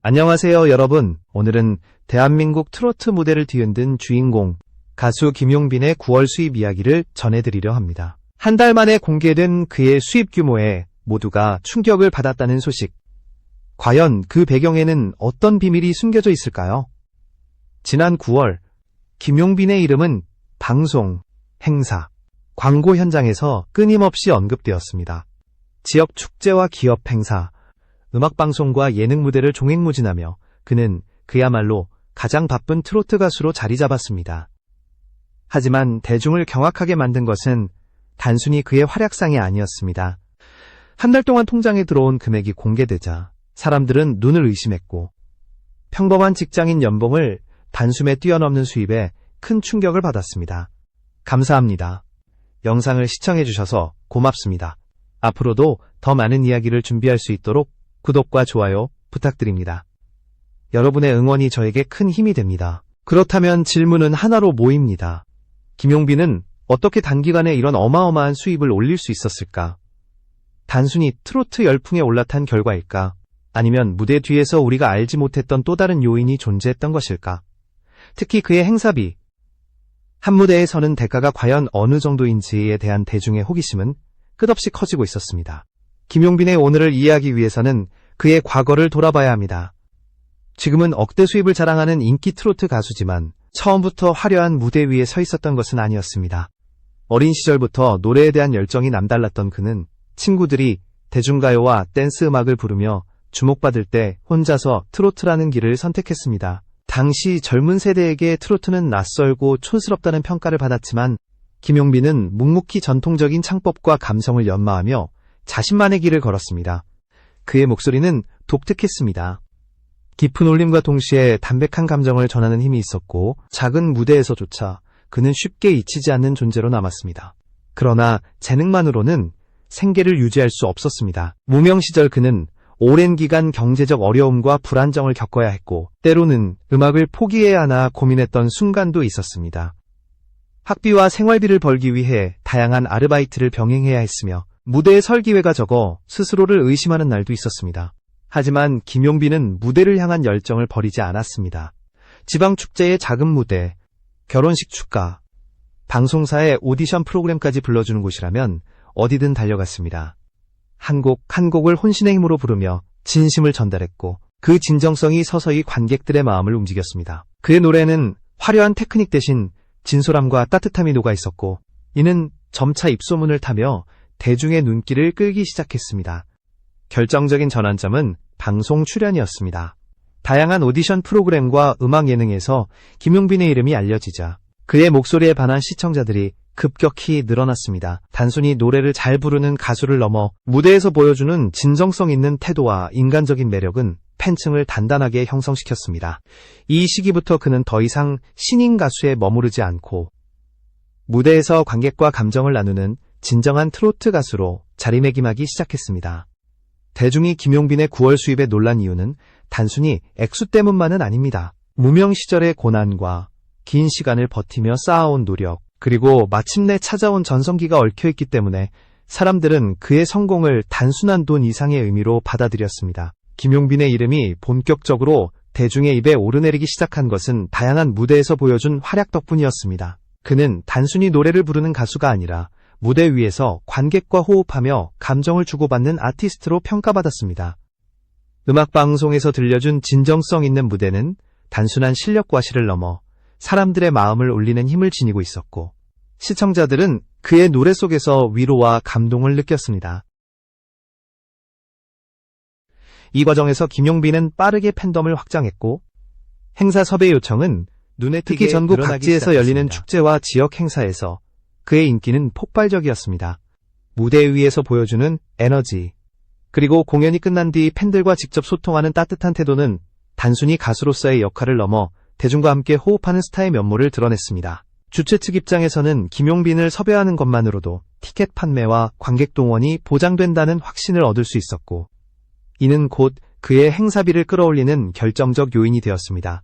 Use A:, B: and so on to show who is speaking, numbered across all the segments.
A: 안녕하세요, 여러분. 오늘은 대한민국 트로트 무대를 뒤흔든 주인공, 가수 김용빈의 9월 수입 이야기를 전해드리려 합니다. 한 달 만에 공개된 그의 수입 규모에 모두가 충격을 받았다는 소식. 과연 그 배경에는 어떤 비밀이 숨겨져 있을까요? 지난 9월, 김용빈의 이름은 방송, 행사, 광고 현장에서 끊임없이 언급되었습니다. 지역 축제와 기업 행사, 음악방송과 예능 무대를 종횡무진하며 그는 그야말로 가장 바쁜 트로트 가수로 자리 잡았습니다. 하지만 대중을 경악하게 만든 것은 단순히 그의 활약상이 아니었습니다. 한 달 동안 통장에 들어온 금액이 공개되자 사람들은 눈을 의심했고, 평범한 직장인 연봉을 단숨에 뛰어넘는 수입에 큰 충격을 받았습니다. 감사합니다. 영상을 시청해주셔서 고맙습니다. 앞으로도 더 많은 이야기를 준비할 수 있도록 구독과 좋아요 부탁드립니다. 여러분의 응원이 저에게 큰 힘이 됩니다. 그렇다면 질문은 하나로 모입니다. 김용빈은 어떻게 단기간에 이런 어마어마한 수입을 올릴 수 있었을까? 단순히 트로트 열풍에 올라탄 결과일까? 아니면 무대 뒤에서 우리가 알지 못했던 또 다른 요인이 존재했던 것일까? 특히 그의 행사비, 한 무대에 서는 대가가 과연 어느 정도인지에 대한 대중의 호기심은 끝없이 커지고 있었습니다. 김용빈의 오늘을 이해하기 위해서는 그의 과거를 돌아봐야 합니다. 지금은 억대 수입을 자랑하는 인기 트로트 가수지만 처음부터 화려한 무대 위에 서 있었던 것은 아니었습니다. 어린 시절부터 노래에 대한 열정이 남달랐던 그는 친구들이 대중가요와 댄스 음악을 부르며 주목받을 때 혼자서 트로트라는 길을 선택했습니다. 당시 젊은 세대에게 트로트는 낯설고 촌스럽다는 평가를 받았지만 김용빈은 묵묵히 전통적인 창법과 감성을 연마하며 자신만의 길을 걸었습니다. 그의 목소리는 독특했습니다. 깊은 울림과 동시에 담백한 감정을 전하는 힘이 있었고, 작은 무대에서조차 그는 쉽게 잊히지 않는 존재로 남았습니다. 그러나 재능만으로는 생계를 유지할 수 없었습니다. 무명 시절 그는 오랜 기간 경제적 어려움과 불안정을 겪어야 했고, 때로는 음악을 포기해야 하나 고민했던 순간도 있었습니다. 학비와 생활비를 벌기 위해 다양한 아르바이트를 병행해야 했으며 무대에 설 기회가 적어 스스로를 의심하는 날도 있었습니다. 하지만 김용빈은 무대를 향한 열정을 버리지 않았습니다. 지방축제의 작은 무대, 결혼식 축가, 방송사의 오디션 프로그램까지 불러주는 곳이라면 어디든 달려갔습니다. 한 곡 한 곡을 혼신의 힘으로 부르며 진심을 전달했고, 그 진정성이 서서히 관객들의 마음을 움직였습니다. 그의 노래는 화려한 테크닉 대신 진솔함과 따뜻함이 녹아 있었고, 이는 점차 입소문을 타며 대중의 눈길을 끌기 시작했습니다. 결정적인 전환점은 방송 출연이었습니다. 다양한 오디션 프로그램과 음악 예능에서 김용빈의 이름이 알려지자 그의 목소리에 반한 시청자들이 급격히 늘어났습니다. 단순히 노래를 잘 부르는 가수를 넘어 무대에서 보여주는 진정성 있는 태도와 인간적인 매력은 팬층을 단단하게 형성시켰습니다. 이 시기부터 그는 더 이상 신인 가수에 머무르지 않고 무대에서 관객과 감정을 나누는 진정한 트로트 가수로 자리매김하기 시작했습니다. 대중이 김용빈의 9월 수입에 놀란 이유는 단순히 액수 때문만은 아닙니다. 무명 시절의 고난과 긴 시간을 버티며 쌓아온 노력, 그리고 마침내 찾아온 전성기가 얽혀있기 때문에 사람들은 그의 성공을 단순한 돈 이상의 의미로 받아들였습니다. 김용빈의 이름이 본격적으로 대중의 입에 오르내리기 시작한 것은 다양한 무대에서 보여준 활약 덕분이었습니다. 그는 단순히 노래를 부르는 가수가 아니라 무대 위에서 관객과 호흡하며 감정을 주고받는 아티스트로 평가받았습니다. 음악방송에서 들려준 진정성 있는 무대는 단순한 실력과 시를 넘어 사람들의 마음을 울리는 힘을 지니고 있었고, 시청자들은 그의 노래 속에서 위로와 감동을 느꼈습니다. 이 과정에서 김용빈은 빠르게 팬덤을 확장했고, 행사 섭외 요청은 눈에 띄게 특히 전국 각지에서 열리는 축제와 지역 행사에서 그의 인기는 폭발적이었습니다. 무대 위에서 보여주는 에너지, 그리고 공연이 끝난 뒤 팬들과 직접 소통하는 따뜻한 태도는 단순히 가수로서의 역할을 넘어 대중과 함께 호흡하는 스타의 면모를 드러냈습니다. 주최 측 입장에서는 김용빈을 섭외하는 것만으로도 티켓 판매와 관객 동원이 보장된다는 확신을 얻을 수 있었고, 이는 곧 그의 행사비를 끌어올리는 결정적 요인이 되었습니다.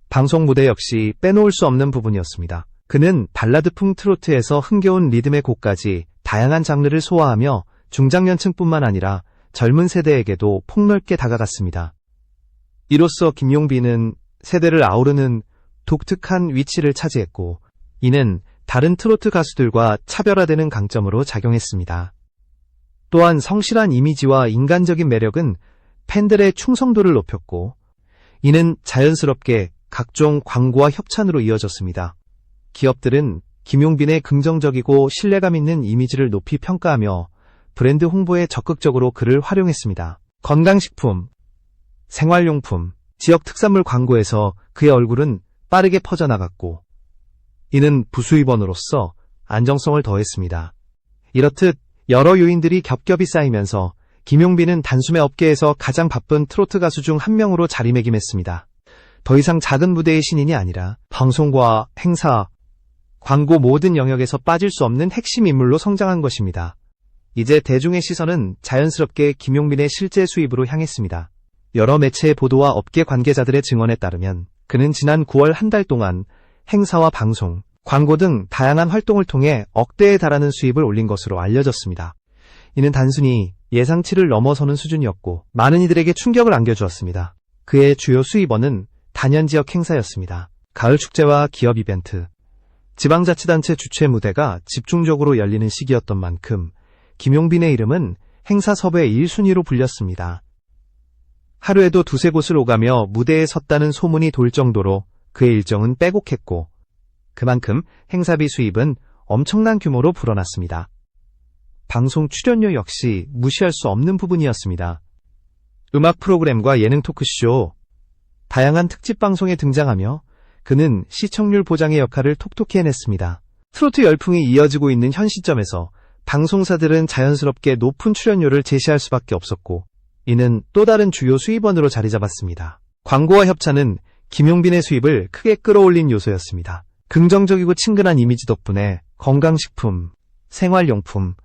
A: 방송 무대 역시 빼놓을 수 없는 부분이었습니다. 그는 발라드풍 트로트에서 흥겨운 리듬의 곡까지 다양한 장르를 소화하며 중장년층뿐만 아니라 젊은 세대에게도 폭넓게 다가갔습니다. 이로써 김용빈은 세대를 아우르는 독특한 위치를 차지했고, 이는 다른 트로트 가수들과 차별화되는 강점으로 작용했습니다. 또한 성실한 이미지와 인간적인 매력은 팬들의 충성도를 높였고, 이는 자연스럽게 각종 광고와 협찬으로 이어졌습니다. 기업들은 김용빈의 긍정적이고 신뢰감 있는 이미지를 높이 평가하며 브랜드 홍보에 적극적으로 그를 활용했습니다. 건강식품, 생활용품, 지역 특산물 광고에서 그의 얼굴은 빠르게 퍼져나갔고, 이는 부수입원으로서 안정성을 더했습니다. 이렇듯 여러 요인들이 겹겹이 쌓이면서 김용빈은 단숨에 업계에서 가장 바쁜 트로트 가수 중 한 명으로 자리매김했습니다. 더 이상 작은 무대의 신인이 아니라 방송과 행사, 광고 모든 영역에서 빠질 수 없는 핵심 인물로 성장한 것입니다. 이제 대중의 시선은 자연스럽게 김용빈의 실제 수입으로 향했습니다. 여러 매체의 보도와 업계 관계자들의 증언에 따르면 그는 지난 9월 한 달 동안 행사와 방송, 광고 등 다양한 활동을 통해 억대에 달하는 수입을 올린 것으로 알려졌습니다. 이는 단순히 예상치를 넘어서는 수준이었고 많은 이들에게 충격을 안겨주었습니다. 그의 주요 수입원은 단연 지역 행사였습니다. 가을 축제와 기업 이벤트, 지방자치단체 주최 무대가 집중적으로 열리는 시기였던 만큼 김용빈의 이름은 행사 섭외 1순위로 불렸습니다. 하루에도 두세 곳을 오가며 무대에 섰다는 소문이 돌 정도로 그의 일정은 빼곡했고, 그만큼 행사비 수입은 엄청난 규모로 불어났습니다. 방송 출연료 역시 무시할 수 없는 부분이었습니다. 음악 프로그램과 예능 토크쇼, 다양한 특집 방송에 등장하며 그는 시청률 보장의 역할을 톡톡히 해냈습니다. 트로트 열풍이 이어지고 있는 현 시점에서 방송사들은 자연스럽게 높은 출연료를 제시할 수밖에 없었고, 이는 또 다른 주요 수입원으로 자리 잡았습니다. 광고와 협찬은 김용빈의 수입을 크게 끌어올린 요소였습니다. 긍정적이고 친근한 이미지 덕분에 건강식품, 생활용품,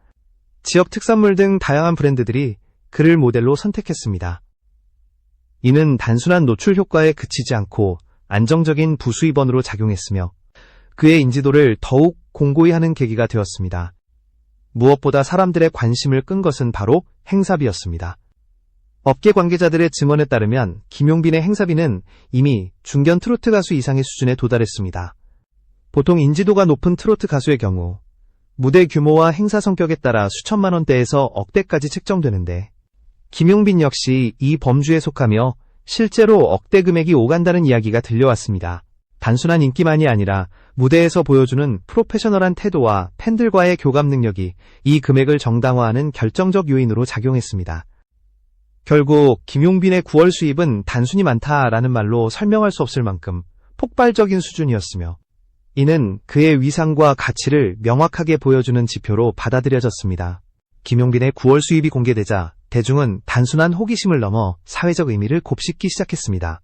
A: 지역 특산물 등 다양한 브랜드들이 그를 모델로 선택했습니다. 이는 단순한 노출 효과에 그치지 않고 안정적인 부수입원으로 작용했으며 그의 인지도를 더욱 공고히 하는 계기가 되었습니다. 무엇보다 사람들의 관심을 끈 것은 바로 행사비였습니다. 업계 관계자들의 증언에 따르면 김용빈의 행사비는 이미 중견 트로트 가수 이상의 수준에 도달했습니다. 보통 인지도가 높은 트로트 가수의 경우 무대 규모와 행사 성격에 따라 수천만 원대에서 억대까지 책정되는데, 김용빈 역시 이 범주에 속하며 실제로 억대 금액이 오간다는 이야기가 들려왔습니다. 단순한 인기만이 아니라 무대에서 보여주는 프로페셔널한 태도와 팬들과의 교감 능력이 이 금액을 정당화하는 결정적 요인으로 작용했습니다. 결국 김용빈의 9월 수입은 단순히 많다라는 말로 설명할 수 없을 만큼 폭발적인 수준이었으며, 이는 그의 위상과 가치를 명확하게 보여주는 지표로 받아들여졌습니다. 김용빈의 9월 수입이 공개되자 대중은 단순한 호기심을 넘어 사회적 의미를 곱씹기 시작했습니다.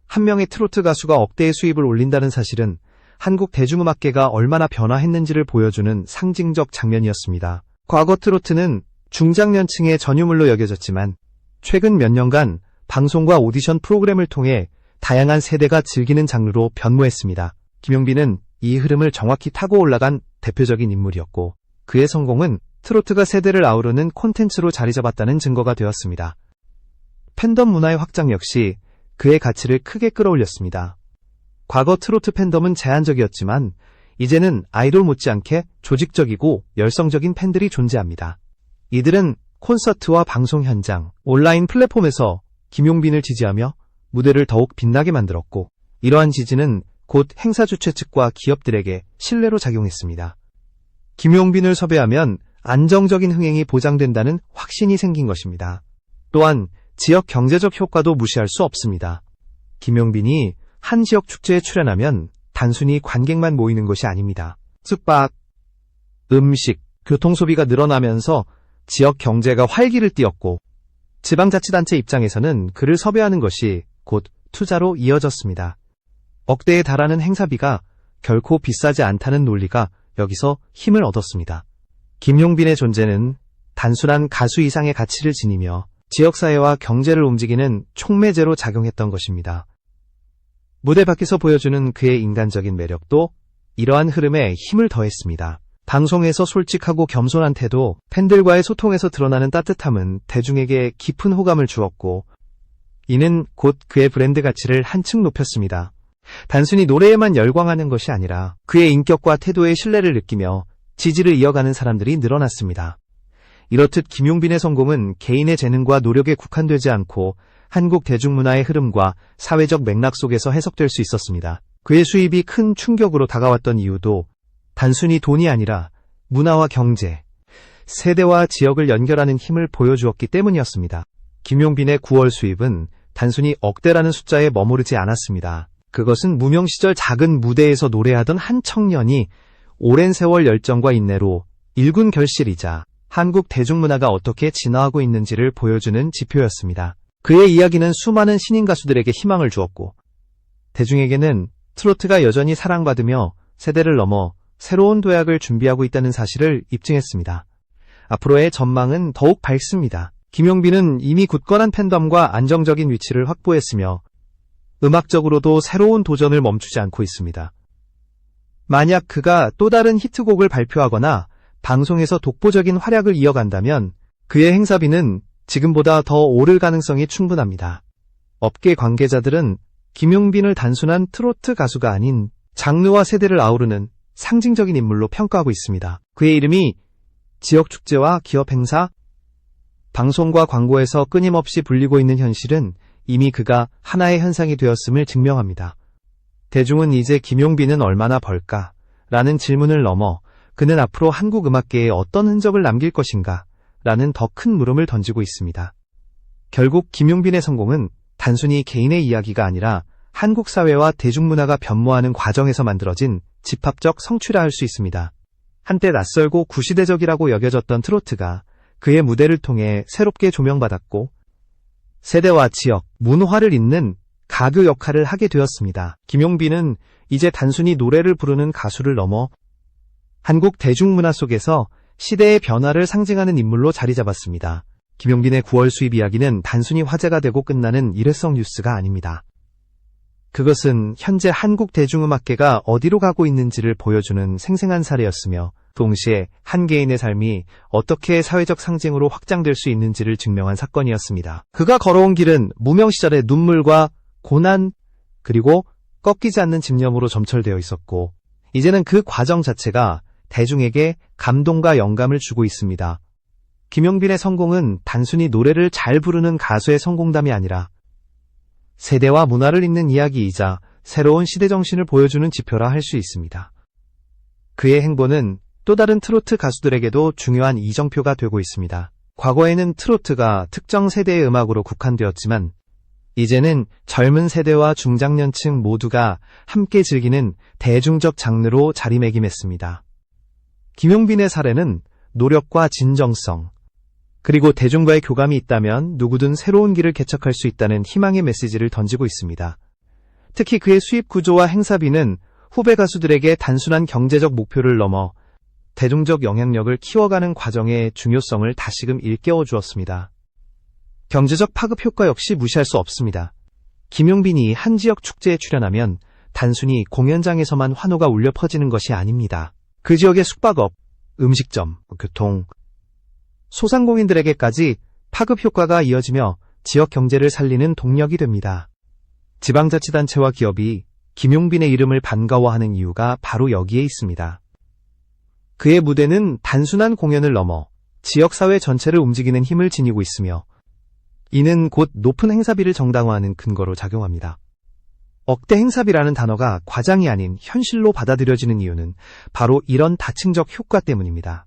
A: 한 명의 트로트 가수가 억대의 수입을 올린다는 사실은 한국 대중음악계가 얼마나 변화했는지를 보여주는 상징적 장면이었습니다. 과거 트로트는 중장년층의 전유물로 여겨졌지만 최근 몇 년간 방송과 오디션 프로그램을 통해 다양한 세대가 즐기는 장르로 변모했습니다. 김용빈은 이 흐름을 정확히 타고 올라간 대표적인 인물이었고, 그의 성공은 트로트가 세대를 아우르는 콘텐츠로 자리 잡았다는 증거가 되었습니다. 팬덤 문화의 확장 역시 그의 가치를 크게 끌어올렸습니다. 과거 트로트 팬덤은 제한적이었지만 이제는 아이돌 못지않게 조직적이고 열성적인 팬들이 존재합니다. 이들은 콘서트와 방송 현장, 온라인 플랫폼에서 김용빈을 지지하며 무대를 더욱 빛나게 만들었고, 이러한 지지는 곧 행사 주최 측과 기업들에게 신뢰로 작용했습니다. 김용빈을 섭외하면 안정적인 흥행이 보장된다는 확신이 생긴 것입니다. 또한 지역 경제적 효과도 무시할 수 없습니다. 김용빈이 한 지역 축제에 출연하면 단순히 관객만 모이는 것이 아닙니다. 숙박, 음식, 교통 소비가 늘어나면서 지역 경제가 활기를 띠었고, 지방자치단체 입장에서는 그를 섭외하는 것이 곧 투자로 이어졌습니다. 억대에 달하는 행사비가 결코 비싸지 않다는 논리가 여기서 힘을 얻었습니다. 김용빈의 존재는 단순한 가수 이상의 가치를 지니며 지역사회와 경제를 움직이는 촉매제로 작용했던 것입니다. 무대 밖에서 보여주는 그의 인간적인 매력도 이러한 흐름에 힘을 더했습니다. 방송에서 솔직하고 겸손한 태도, 팬들과의 소통에서 드러나는 따뜻함은 대중에게 깊은 호감을 주었고, 이는 곧 그의 브랜드 가치를 한층 높였습니다. 단순히 노래에만 열광하는 것이 아니라 그의 인격과 태도에 신뢰를 느끼며 지지를 이어가는 사람들이 늘어났습니다. 이렇듯 김용빈의 성공은 개인의 재능과 노력에 국한되지 않고 한국 대중문화의 흐름과 사회적 맥락 속에서 해석될 수 있었습니다. 그의 수입이 큰 충격으로 다가왔던 이유도 단순히 돈이 아니라 문화와 경제, 세대와 지역을 연결하는 힘을 보여주었기 때문이었습니다. 김용빈의 9월 수입은 단순히 억대라는 숫자에 머무르지 않았습니다. 그것은 무명 시절 작은 무대에서 노래하던 한 청년이 오랜 세월 열정과 인내로 일군 결실이자 한국 대중문화가 어떻게 진화하고 있는지를 보여주는 지표였습니다. 그의 이야기는 수많은 신인 가수들에게 희망을 주었고 대중에게는 트로트가 여전히 사랑받으며 세대를 넘어 새로운 도약을 준비하고 있다는 사실을 입증했습니다. 앞으로의 전망은 더욱 밝습니다. 김용빈은 이미 굳건한 팬덤과 안정적인 위치를 확보했으며 음악적으로도 새로운 도전을 멈추지 않고 있습니다. 만약 그가 또 다른 히트곡을 발표하거나 방송에서 독보적인 활약을 이어간다면 그의 행사비는 지금보다 더 오를 가능성이 충분합니다. 업계 관계자들은 김용빈을 단순한 트로트 가수가 아닌 장르와 세대를 아우르는 상징적인 인물로 평가하고 있습니다. 그의 이름이 지역 축제와 기업 행사, 방송과 광고에서 끊임없이 불리고 있는 현실은 이미 그가 하나의 현상이 되었음을 증명합니다. 대중은 이제 김용빈은 얼마나 벌까? 라는 질문을 넘어 그는 앞으로 한국 음악계에 어떤 흔적을 남길 것인가? 라는 더 큰 물음을 던지고 있습니다. 결국 김용빈의 성공은 단순히 개인의 이야기가 아니라 한국 사회와 대중문화가 변모하는 과정에서 만들어진 집합적 성취라 할 수 있습니다. 한때 낯설고 구시대적이라고 여겨졌던 트로트가 그의 무대를 통해 새롭게 조명받았고 세대와 지역, 문화를 잇는 가교 역할을 하게 되었습니다. 김용빈은 이제 단순히 노래를 부르는 가수를 넘어 한국 대중문화 속에서 시대의 변화를 상징하는 인물로 자리 잡았습니다. 김용빈의 9월 수입 이야기는 단순히 화제가 되고 끝나는 일회성 뉴스가 아닙니다. 그것은 현재 한국 대중음악계가 어디로 가고 있는지를 보여주는 생생한 사례였으며 동시에 한 개인의 삶이 어떻게 사회적 상징으로 확장될 수 있는지를 증명한 사건이었습니다. 그가 걸어온 길은 무명 시절의 눈물과 고난 그리고 꺾이지 않는 집념으로 점철되어 있었고 이제는 그 과정 자체가 대중에게 감동과 영감을 주고 있습니다. 김용빈의 성공은 단순히 노래를 잘 부르는 가수의 성공담이 아니라 세대와 문화를 잇는 이야기이자 새로운 시대 정신을 보여주는 지표라 할 수 있습니다. 그의 행보는 또 다른 트로트 가수들에게도 중요한 이정표가 되고 있습니다. 과거에는 트로트가 특정 세대의 음악으로 국한되었지만 이제는 젊은 세대와 중장년층 모두가 함께 즐기는 대중적 장르로 자리매김했습니다. 김용빈의 사례는 노력과 진정성, 그리고 대중과의 교감이 있다면 누구든 새로운 길을 개척할 수 있다는 희망의 메시지를 던지고 있습니다. 특히 그의 수입 구조와 행사비는 후배 가수들에게 단순한 경제적 목표를 넘어 대중적 영향력을 키워가는 과정의 중요성을 다시금 일깨워 주었습니다. 경제적 파급 효과 역시 무시할 수 없습니다. 김용빈이 한 지역 축제에 출연하면 단순히 공연장에서만 환호가 울려 퍼지는 것이 아닙니다. 그 지역의 숙박업, 음식점, 교통, 소상공인들에게까지 파급 효과가 이어지며 지역 경제를 살리는 동력이 됩니다. 지방자치단체와 기업이 김용빈의 이름을 반가워하는 이유가 바로 여기에 있습니다. 그의 무대는 단순한 공연을 넘어 지역사회 전체를 움직이는 힘을 지니고 있으며 이는 곧 높은 행사비를 정당화하는 근거로 작용합니다. 억대 행사비라는 단어가 과장이 아닌 현실로 받아들여지는 이유는 바로 이런 다층적 효과 때문입니다.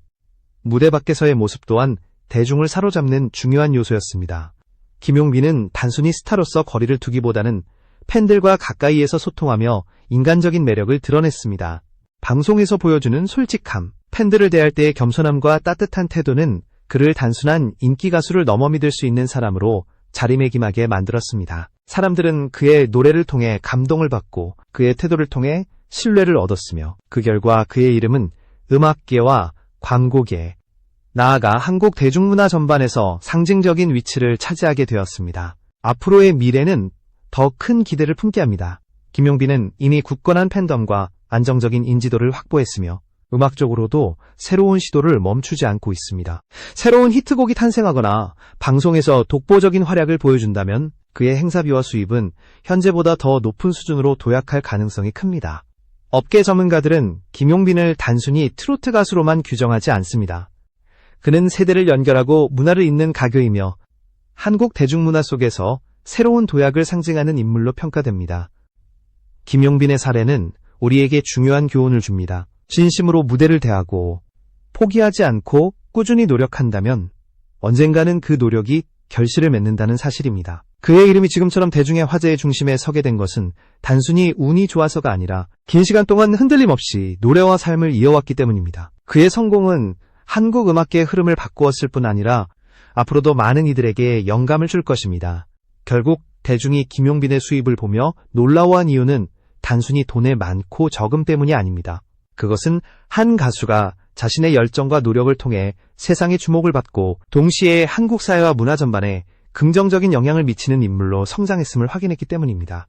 A: 무대 밖에서의 모습 또한 대중을 사로잡는 중요한 요소였습니다. 김용빈은 단순히 스타로서 거리를 두기보다는 팬들과 가까이에서 소통하며 인간적인 매력을 드러냈습니다. 방송에서 보여주는 솔직함, 팬들을 대할 때의 겸손함과 따뜻한 태도는 그를 단순한 인기 가수를 넘어 믿을 수 있는 사람으로 자리매김하게 만들었습니다. 사람들은 그의 노래를 통해 감동을 받고 그의 태도를 통해 신뢰를 얻었으며 그 결과 그의 이름은 음악계와 광고계, 나아가 한국 대중문화 전반에서 상징적인 위치를 차지하게 되었습니다. 앞으로의 미래는 더 큰 기대를 품게 합니다. 김용빈은 이미 굳건한 팬덤과 안정적인 인지도를 확보했으며 음악적으로도 새로운 시도를 멈추지 않고 있습니다. 새로운 히트곡이 탄생하거나 방송에서 독보적인 활약을 보여준다면 그의 행사비와 수입은 현재보다 더 높은 수준으로 도약할 가능성이 큽니다. 업계 전문가들은 김용빈을 단순히 트로트 가수로만 규정하지 않습니다. 그는 세대를 연결하고 문화를 잇는 가교이며 한국 대중문화 속에서 새로운 도약을 상징하는 인물로 평가됩니다. 김용빈의 사례는 우리에게 중요한 교훈을 줍니다. 진심으로 무대를 대하고 포기하지 않고 꾸준히 노력한다면 언젠가는 그 노력이 결실을 맺는다는 사실입니다. 그의 이름이 지금처럼 대중의 화제의 중심에 서게 된 것은 단순히 운이 좋아서가 아니라 긴 시간 동안 흔들림 없이 노래와 삶을 이어왔기 때문입니다. 그의 성공은 한국 음악계의 흐름을 바꾸었을 뿐 아니라 앞으로도 많은 이들에게 영감을 줄 것입니다. 결국 대중이 김용빈의 수입을 보며 놀라워한 이유는 단순히 돈의 많고 적음 때문이 아닙니다. 그것은 한 가수가 자신의 열정과 노력을 통해 세상의 주목을 받고 동시에 한국 사회와 문화 전반에 긍정적인 영향을 미치는 인물로 성장했음을 확인했기 때문입니다.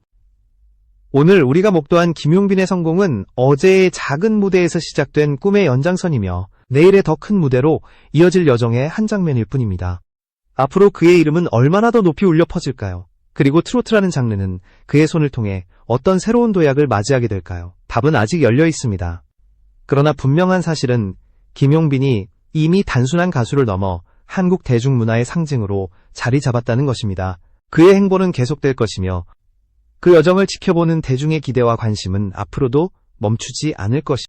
A: 오늘 우리가 목도한 김용빈의 성공은 어제의 작은 무대에서 시작된 꿈의 연장선이며 내일의 더 큰 무대로 이어질 여정의 한 장면일 뿐입니다. 앞으로 그의 이름은 얼마나 더 높이 울려 퍼질까요? 그리고 트로트라는 장르는 그의 손을 통해 어떤 새로운 도약을 맞이하게 될까요? 답은 아직 열려 있습니다. 그러나 분명한 사실은 김용빈이 이미 단순한 가수를 넘어 한국 대중문화의 상징으로 자리 잡았다는 것입니다. 그의 행보는 계속될 것이며 그 여정을 지켜보는 대중의 기대와 관심은 앞으로도 멈추지 않을 것입니다.